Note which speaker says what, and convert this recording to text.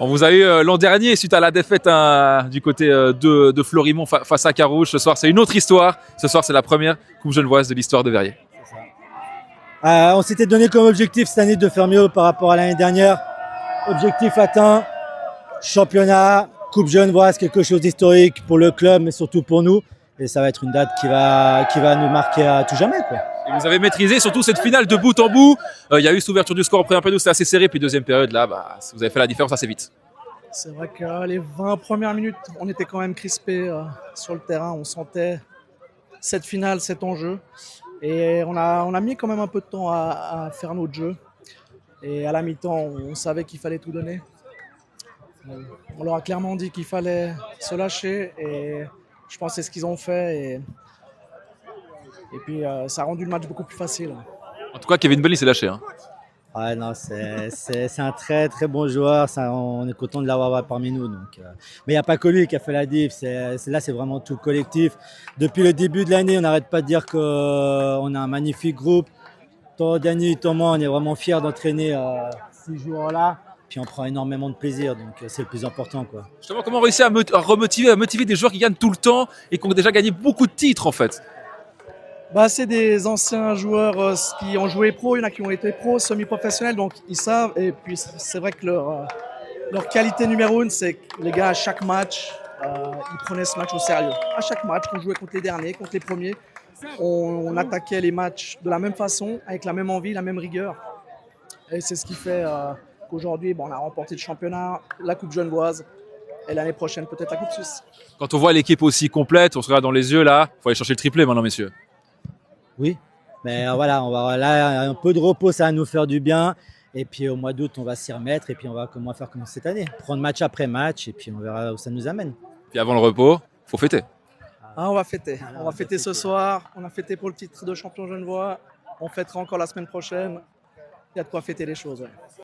Speaker 1: On vous a eu l'an dernier suite à la défaite du côté de Florimont face à Carouge. Ce soir, c'est une autre histoire. Ce soir, c'est la première Coupe Genevoise de l'histoire de Verrier.
Speaker 2: On s'était donné comme objectif cette année de faire mieux par rapport à l'année dernière. Objectif atteint, championnat, Coupe Genevoise, quelque chose d'historique pour le club, mais surtout pour nous. Et ça va être une date qui va nous marquer à tout jamais, quoi.
Speaker 1: Et vous avez maîtrisé surtout cette finale de bout en bout. Il y a eu cette ouverture du score en première période, c'était assez serré, puis deuxième période, là, vous avez fait la différence assez vite.
Speaker 3: C'est vrai que les 20 premières minutes, on était quand même crispés sur le terrain. On sentait cette finale, cet enjeu. Et on a mis quand même un peu de temps à faire notre jeu. Et à la mi-temps, on savait qu'il fallait tout donner. On leur a clairement dit qu'il fallait se lâcher. Et je pense que c'est ce qu'ils ont fait. Et puis, ça a rendu le match beaucoup plus facile.
Speaker 1: En tout cas, Kevin Belly s'est lâché. Hein.
Speaker 2: Ouais, non, c'est un très très bon joueur. On est content de l'avoir parmi nous. Donc, mais il n'y a pas que lui qui a fait la diff. Là, c'est vraiment tout le collectif. Depuis le début de l'année, on n'arrête pas de dire qu'on a un magnifique groupe. Tant Danny, tant moi, on est vraiment fiers d'entraîner ces joueurs-là. Puis on prend énormément de plaisir. Donc, c'est le plus important, quoi.
Speaker 1: Justement, comment réussir à motiver des joueurs qui gagnent tout le temps et qui ont déjà gagné beaucoup de titres, en fait?
Speaker 3: C'est des anciens joueurs qui ont joué pro, il y en a qui ont été pro, semi-professionnels, donc ils savent. Et puis c'est vrai que leur qualité numéro une, c'est que les gars, à chaque match, ils prenaient ce match au sérieux. À chaque match, on jouait contre les derniers, contre les premiers, on attaquait les matchs de la même façon, avec la même envie, la même rigueur. Et c'est ce qui fait qu'aujourd'hui, on a remporté le championnat, la Coupe Genevoise, et l'année prochaine, peut-être la Coupe Suisse.
Speaker 1: Quand on voit l'équipe aussi complète, on se regarde dans les yeux, là, il faut aller chercher le triplé maintenant, messieurs.
Speaker 2: Oui, mais voilà, on va là un peu de repos, ça va nous faire du bien. Et puis au mois d'août, on va s'y remettre et puis on va faire comme cette année, prendre match après match et puis on verra où ça nous amène.
Speaker 1: Puis avant le repos, faut fêter.
Speaker 3: On va fêter. On va fêter ce soir. On a fêté pour le titre de champion genevois. On fêtera encore la semaine prochaine. Il y a de quoi fêter les choses. Ouais.